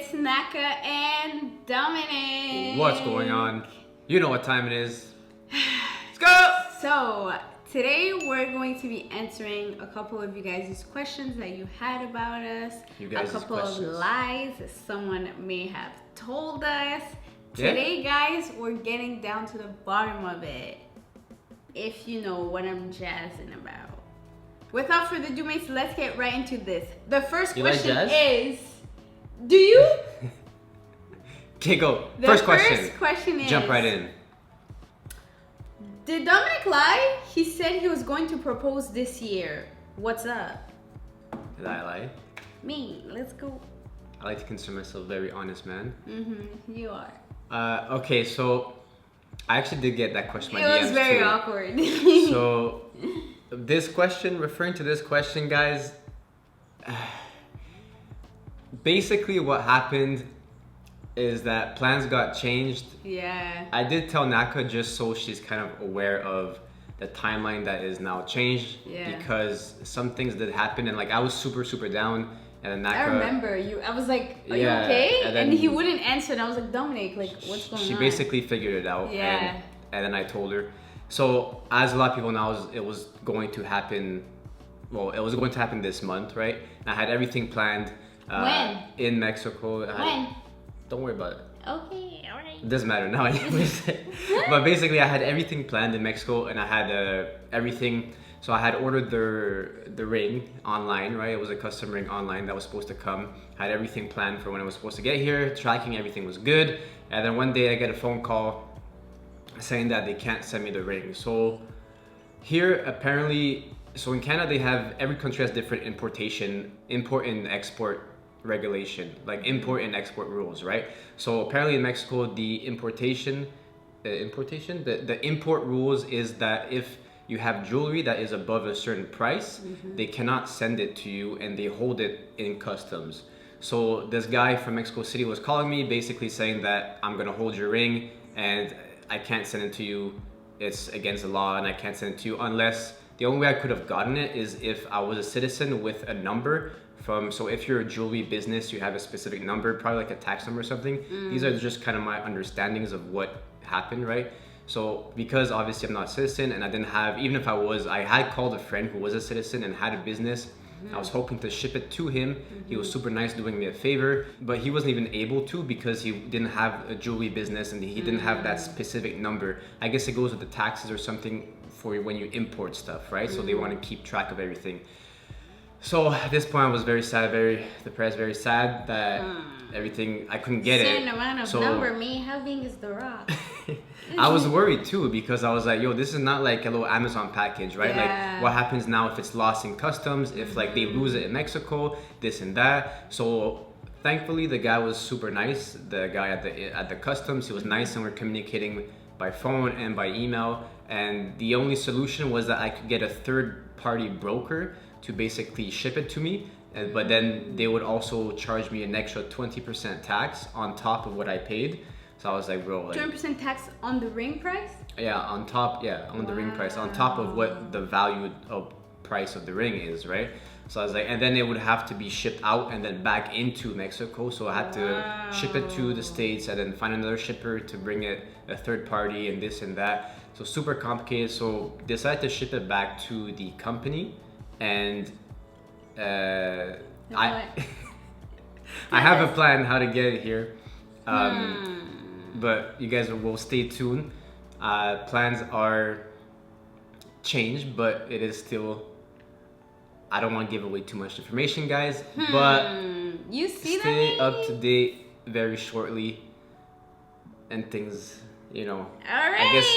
it's Naka and Dominic. What's going on? You know what time it is. Let's go! So, today we're going to be answering a couple of you guys' questions that you had about us. A couple of lies that someone may have told us. Today, guys, we're getting down to the bottom of it. If you know what I'm jazzing about. Without further ado, mates, let's get right into this. The first question is, do you? Okay, go. The first question is, jump right in. Did Dominic lie? He said he was going to propose this year. What's up? Did I lie? Me. Let's go. I like to consider myself a very honest man. You are. Okay, so I actually did get that question. It was very awkward. So referring to this question, guys, basically what happened is that plans got changed. Yeah. I did tell Naka just so she's kind of aware of the timeline that is now changed. Yeah. Because some things did happen and like I was super down. And then Naka, I remember you. I was like, "Are you okay?" And he wouldn't answer. And I was like, "Dominic, like, what's going on?" She basically figured it out. Yeah. And then I told her. So as a lot of people know, it was going to happen. Well, it was going to happen this month, right? And I had everything planned. When? In Mexico. When? Don't worry about it. Okay, all right. It doesn't matter now, anyways. But basically, I had everything planned in Mexico, and I had everything. So I had ordered the ring online, right? It was a custom ring online that was supposed to come. I had everything planned for when it was supposed to get here. Tracking, everything was good. And then one day I get a phone call saying that they can't send me the ring. So here, apparently, so in Canada, they have, every country has different import and export regulation, like import and export rules, right? So apparently in Mexico, the import rules is that if you have jewelry that is above a certain price, they cannot send it to you and they hold it in customs. So this guy from Mexico City was calling me basically saying that I'm gonna hold your ring and I can't send it to you. It's against the law and I can't send it to you unless, the only way I could have gotten it is if I was a citizen with a number from, so if you're a jewelry business, you have a specific number, probably like a tax number or something. These are just kind of my understandings of what happened, right? So because obviously I'm not a citizen and I didn't have, even if I was, I had called a friend who was a citizen and had a business. I was hoping to ship it to him. He was super nice doing me a favor, but he wasn't even able to because he didn't have a jewelry business and he didn't have that specific number. I guess it goes with the taxes or something for when you import stuff, right? So they want to keep track of everything. So at this point I was very sad, very depressed, very sad that everything, I couldn't get it. Certain amount of number, me, how big is the rock? I was worried too because I was like, yo, this is not like a little Amazon package, right? Yeah. Like what happens now if it's lost in customs, if like they lose it in Mexico, this and that. So thankfully the guy was super nice. The guy at the customs, he was nice and we're communicating by phone and by email. And the only solution was that I could get a third party broker to basically ship it to me. But then they would also charge me an extra 20% tax on top of what I paid. So I was like, bro, like 20% tax on the ring price? Yeah, on top, on the ring price, on top of what the value of price of the ring is, right? So I was like, and then it would have to be shipped out and then back into Mexico. So I had to ship it to the States and then find another shipper to bring it, a third party and this and that. So super complicated. So decided to ship it back to the company and I have a plan how to get it here. But you guys will stay tuned. Plans are changed, but it is still, I don't want to give away too much information, guys, but you see stay up to date very shortly and things, you know. All right. I guess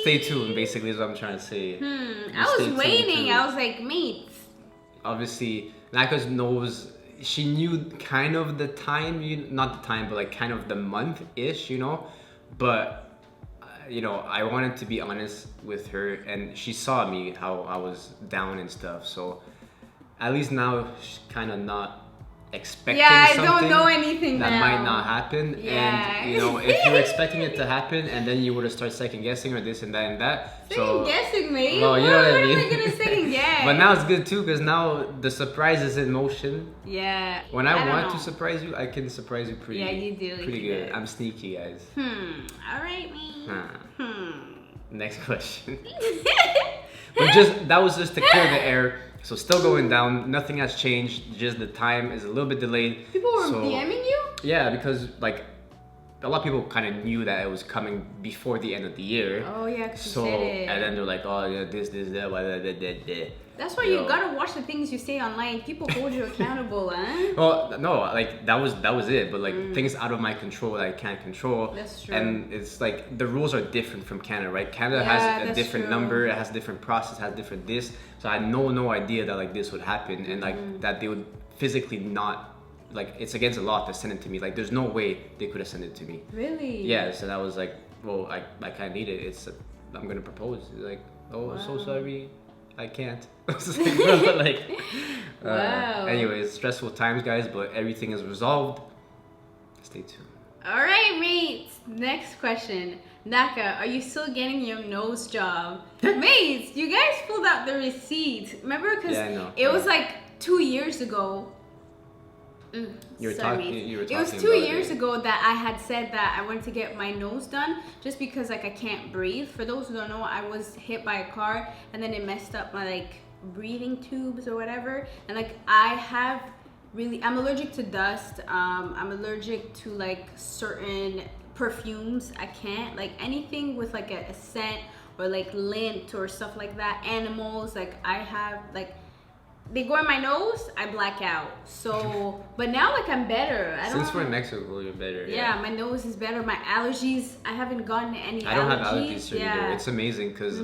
stay tuned basically is what I'm trying to say. I was waiting. I was like, mate. Obviously, Naka knows, she knew kind of the time, not the time, but like kind of the month-ish, you know, but you know, I wanted to be honest with her and she saw me how I was down and stuff, so at least now she's kind of not expecting I something don't know anything that now. might not happen. And you know, if you're expecting it to happen and then you would have started second guessing or this and that and that. Second guessing, mate. Well, you know what I mean. What am I gonna second guess? But now it's good too, because now the surprise is in motion. Yeah. When I want to surprise you, I can surprise you pretty. Yeah, you do. Pretty good. I'm sneaky, guys. All right, me. Next question. But that was just to clear the air. So still going down, nothing has changed, just the time is a little bit delayed. People were DMing you? Yeah, because like a lot of people kind of knew that it was coming before the end of the year. Oh yeah, so you said it. And then they're like, oh yeah, this, that. That's why you gotta watch the things you say online. People hold you accountable, huh? Well, no, like that was it. But like things out of my control that I can't control. That's true. And it's like the rules are different from Canada, right? Canada has a different number, it has a different process, has different this. So I had no idea that like this would happen and like that they would physically not, like it's against the law to send it to me. Like there's no way they could have sent it to me. Really? Yeah. So that was like, well, I kind of need it. I'm gonna propose. Like, oh, wow. So sorry. I can't. Wow. Anyways, stressful times, guys, but everything is resolved. Stay tuned. All right, mates. Next question. Naka, are you still getting your nose job? Mates, you guys pulled out the receipt. Remember? Because it was like 2 years ago. You were talking it was 2 years ago that I had said that I wanted to get my nose done just because like I can't breathe. For those who don't know, I was hit by a car and then it messed up my like breathing tubes or whatever. And like I'm allergic to dust. I'm allergic to like certain perfumes. I can't like anything with like a scent or like lint or stuff like that. Animals, like I have like they go in my nose, I black out. So, but now like I'm better. Since we're in Mexico, you're better. Yeah, my nose is better. My allergies, I haven't gotten any allergies. I don't have allergies either. It's amazing because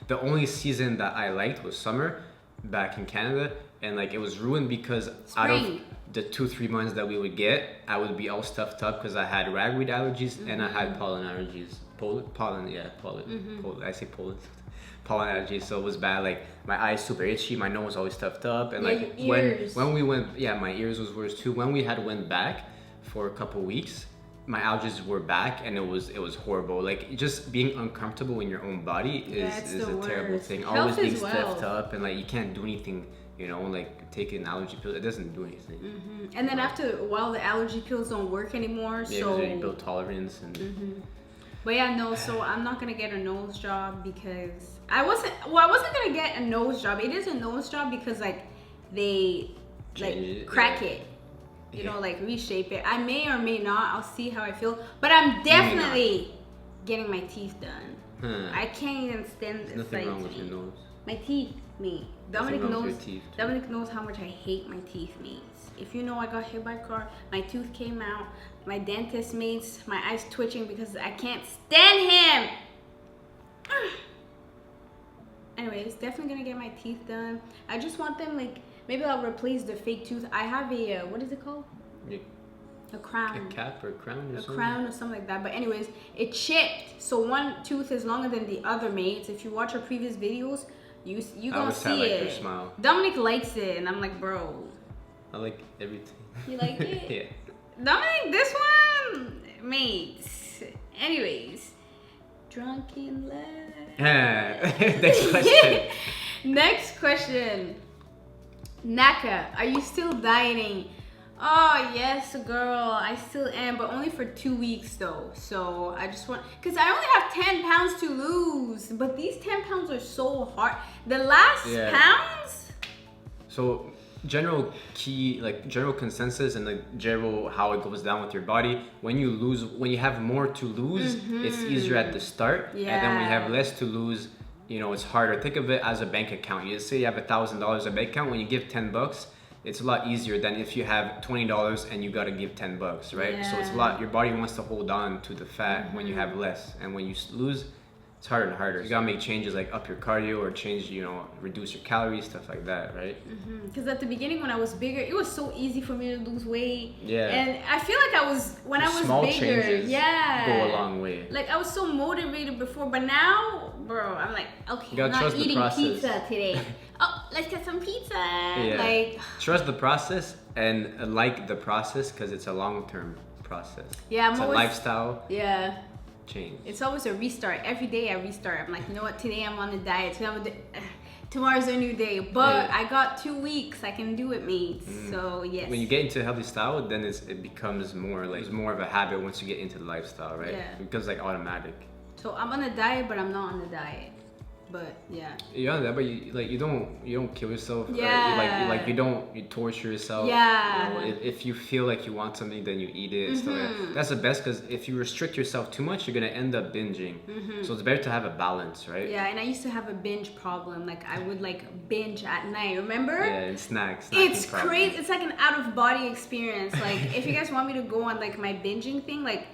the only season that I liked was summer back in Canada, and like it was ruined because out of the 2-3 months that we would get, I would be all stuffed up because I had ragweed allergies and I had pollen allergies. Pollen. I say pollen. Pollen allergies, so it was bad. Like my eyes super itchy, my nose always stuffed up, and like when we went, my ears was worse too. When we had went back for a couple weeks, my allergies were back, and it was horrible. Like just being uncomfortable in your own body is a terrible thing. Always being stuffed up, and like you can't do anything. You know, like taking allergy pills, it doesn't do anything. And then after a while, the allergy pills don't work anymore. Yeah, so you build tolerance and. But yeah, no, so I'm not gonna get a nose job because I wasn't gonna get a nose job. It is a nose job because like they crack it. You know, like reshape it. I may or may not, I'll see how I feel. But I'm definitely getting my teeth done. I can't even stand this. Nothing wrong with your nose. My teeth, me. Dominic knows how much I hate my teeth, mates. If you know I got hit by a car, my tooth came out, my dentist mates, my eyes twitching because I can't stand him. Anyways, definitely gonna get my teeth done. I just want them like, maybe I'll replace the fake tooth. I have a, what is it called? A crown. A cap or a crown or something? A crown or something like that. But anyways, it chipped. So one tooth is longer than the other, mates. If you watch our previous videos, you gonna see it. Your smile. Dominic likes it, and I'm like, bro. I like everything. You like it? Yeah. Dominic, this one, mates. Anyways, drunken love. Next question. Next question. Naka, are you still dieting? Oh yes, girl, I still am, but only for 2 weeks though. So I just want, cause I only have 10 pounds to lose, but these 10 pounds are so hard. The last pounds. So general consensus and like general how it goes down with your body. When you have more to lose, it's easier at the start, and then when you have less to lose, you know, it's harder. Think of it as a bank account. You say you have $1,000 a bank account. When you give $10. It's a lot easier than if you have $20 and you got to give $10, right? Yeah. So it's a lot, your body wants to hold on to the fat when you have less. And when you lose, it's harder and harder. You got to make changes like up your cardio or change, you know, reduce your calories, stuff like that, right? Because at the beginning when I was bigger, it was so easy for me to lose weight. Yeah. And I feel like I was small bigger. Changes go a long way. Like I was so motivated before, but now, bro, I'm like, okay, I'm not eating pizza today. Oh, let's get some pizza. Yeah. Like, trust the process. and like the process because it's a long-term process. Yeah, it's a lifestyle. Yeah. Change. It's always a restart. Every day I restart. I'm like, you know what? Today I'm on a diet. Tomorrow's a new day. But I got 2 weeks. I can do it, mates. So yes. When you get into a healthy style, then it becomes more like it's more of a habit once you get into the lifestyle, right? Yeah. It becomes like automatic. So I'm on a diet, but I'm not on the diet. But yeah. You're on that, but you don't kill yourself. Yeah. Or you torture yourself. Yeah. You know, if you feel like you want something, then you eat it. So that's the best, because if you restrict yourself too much, you're gonna end up binging. So it's better to have a balance, right? Yeah, and I used to have a binge problem. Like I would like binge at night. Remember? Yeah, and snacks. It's crazy. It's like an out of body experience. Like if you guys want me to go on like my binging thing, like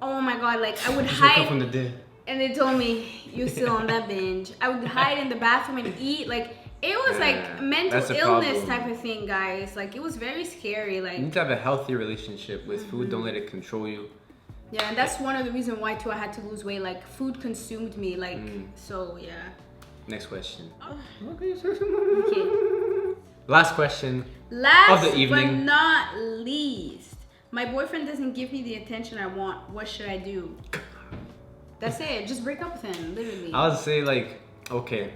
oh my god, like I would hide. Woke up from the dead. And they told me, you're still on that binge. I would hide in the bathroom and eat. Like, it was like mental illness type of thing, guys. Like, it was very scary. Like, you need to have a healthy relationship with food. Don't let it control you. Yeah, and that's one of the reasons why, too, I had to lose weight. Like, food consumed me. Like, so, yeah. Next question. Okay. Last question Last of the evening. but not least. My boyfriend doesn't give me the attention I want. What should I do? That's it. Just break up with him, literally. I would say like, okay,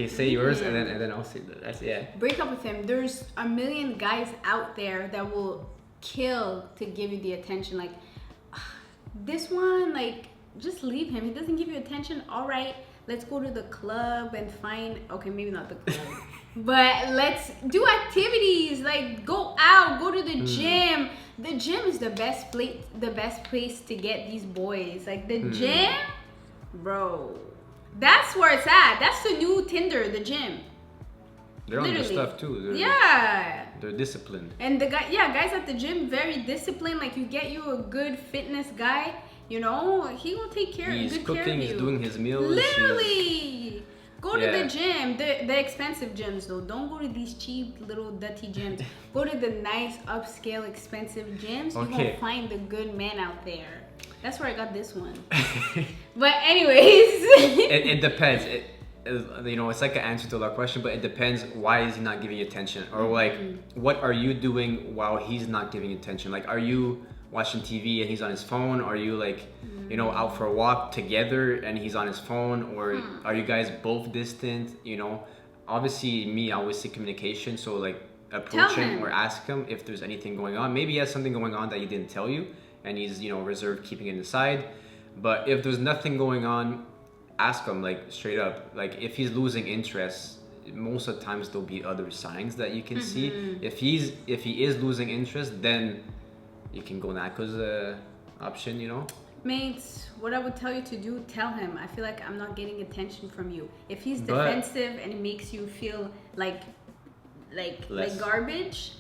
say yours, and then I'll say that. That's Break up with him. There's a million guys out there that will kill to give you the attention. Like this one, like just leave him. He doesn't give you attention. All right, let's go to the club and find. Okay, maybe not the club, but let's do activities. Like go out, go to the gym. The gym is the best place to get these boys. Like the gym, bro. That's where it's at. That's the new Tinder, the gym. They're on their stuff too. They're disciplined. And guys at the gym very disciplined. Like you get you a good fitness guy, you know, he will take care of you. He's cooking, he's doing his meals. Literally. Go to the gym, the expensive gyms though. Don't go to these cheap little dirty gyms. Go to the nice upscale expensive gyms. You won't find the good men out there. That's where I got this one. But anyways, it depends. You know, it's like an answer to that question, but it depends. Why is he not giving you attention, or like what are you doing while he's not giving you attention? Like, are you watching TV and he's on his phone? Are you like, you know, out for a walk together and he's on his phone? Or are you guys both distant? You know, obviously me, I always say communication. So like approach him or ask him if there's anything going on. Maybe he has something going on that he didn't tell you and he's, you know, reserved, keeping it inside. But if there's nothing going on, ask him like straight up. Like if he's losing interest, most of the times there'll be other signs that you can see. If he is losing interest, then you can go Naka's option, you know? Mates, what I would tell you to do, tell him. I feel like I'm not getting attention from you. If he's defensive and it makes you feel like garbage,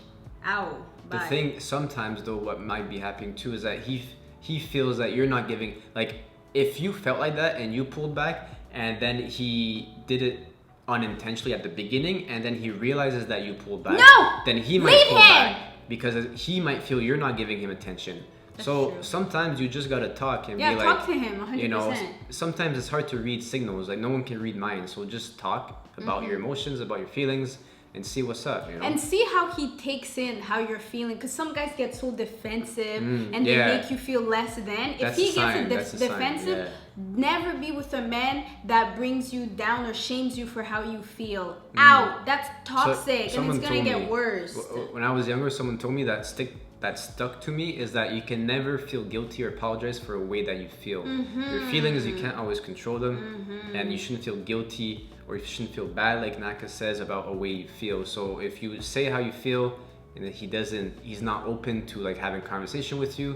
ow, bye. The thing sometimes though, what might be happening too, is that he feels that you're not giving, like if you felt like that and you pulled back and then he did it unintentionally at the beginning and then he realizes that you pulled back, then he might pull back. Because he might feel you're not giving him attention. That's true. Sometimes you just gotta talk and be like, talk to him 100%. You know, sometimes it's hard to read signals. Like no one can read minds. So just talk about your emotions, about your feelings, and see what's up. You know, and see how he takes in how you're feeling. Because some guys get so defensive and they make you feel less than. If he gets defensive, never be with a man that brings you down or shames you for how you feel. Out. That's toxic, and it's gonna get worse. When I was younger, someone told me that stuck to me is that you can never feel guilty or apologize for a way that you feel. Your feelings, you can't always control them, and you shouldn't feel guilty or you shouldn't feel bad, like Naka says, about a way you feel. So if you say how you feel and he's not open to like having conversation with you,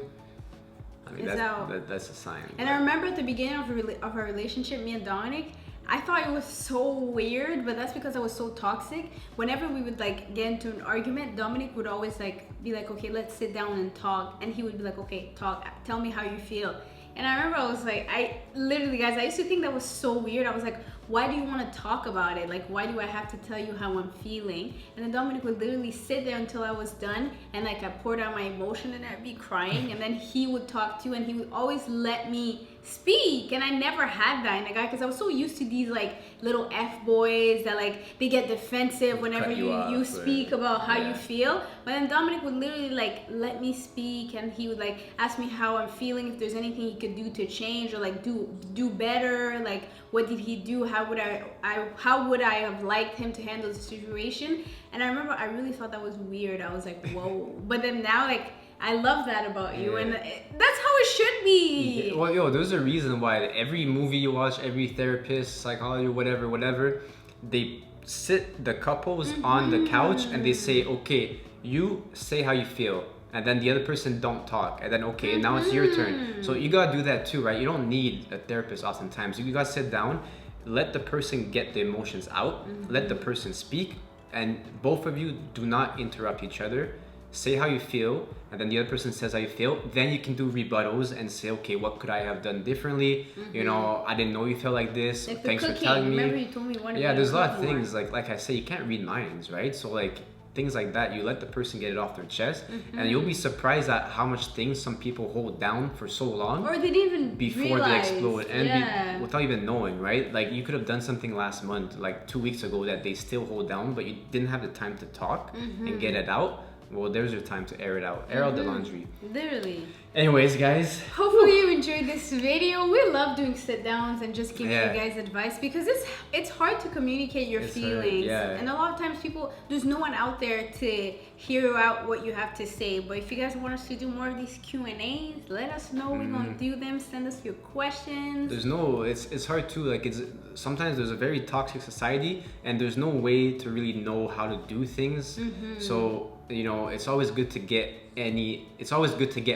I mean that's a sign. And I remember at the beginning of our relationship, me and Dominic, I thought it was so weird, but that's because I was so toxic. Whenever we would like get into an argument, Dominic would always like be like, okay, let's sit down and talk. And he would be like, okay, talk, tell me how you feel. And I remember I was like, I literally, guys, I used to think that was so weird. I was like, why do you want to talk about it? Like, why do I have to tell you how I'm feeling? And then Dominic would literally sit there until I was done, and like I poured out my emotion and I'd be crying, and then he would talk too, and he would always let me speak. And I never had that in a guy, because I was so used to these like little F boys that like they get defensive whenever you speak about how you feel. But then Dominic would literally like let me speak, and he would like ask me how I'm feeling, if there's anything he could do to change or like do better, like what did he do, how would I have liked him to handle the situation. And I remember I really thought that was weird. I was like, whoa. But then now, like, I love that about you, and that's how it should be. Well, yo, there's a reason why every movie you watch, every therapist, psychology, whatever, they sit the couples on the couch and they say, okay, you say how you feel, and then the other person don't talk, and then okay, now it's your turn. So you gotta do that too, right? You don't need a therapist oftentimes. You gotta sit down, let the person get the emotions out, let the person speak, and both of you do not interrupt each other. Say how you feel, and then the other person says how you feel. Then you can do rebuttals and say, okay, what could I have done differently? You know, I didn't know you felt like this. Like thanks for telling me. Remember you told me one. Yeah, there's a lot of things like I say, you can't read minds, right? So like things like that, you let the person get it off their chest, and you'll be surprised at how much things some people hold down for so long, or they didn't even before realize. they explode, and without even knowing, right? Like you could have done something last month, like 2 weeks ago, that they still hold down, but you didn't have the time to talk and get it out. Well, there's your time to air it out. Air out the laundry. Literally. Anyways, guys. Hopefully you enjoyed this video. We love doing sit downs and just giving you guys advice, because it's hard to communicate your feelings. And a lot of times there's no one out there to hear out what you have to say. But if you guys want us to do more of these Q&As, let us know. We're gonna do them. Send us your questions. It's hard too. Like sometimes there's a very toxic society, and there's no way to really know how to do things. So you know, it's always good to get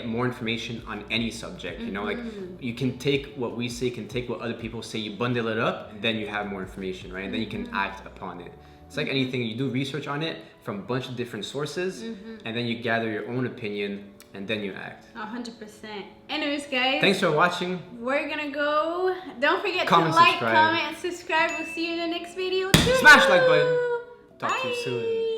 more information on any subject. You know, like you can take what we say, can take what other people say, you bundle it up, and then you have more information, right? And then you can act upon it. It's like anything, you do research on it from a bunch of different sources, and then you gather your own opinion, and then you act. 100%. Anyways, guys, thanks for watching. We're gonna go. Don't forget to like, comment, and subscribe. We'll see you in the next video. Smash like button. Talk to you soon.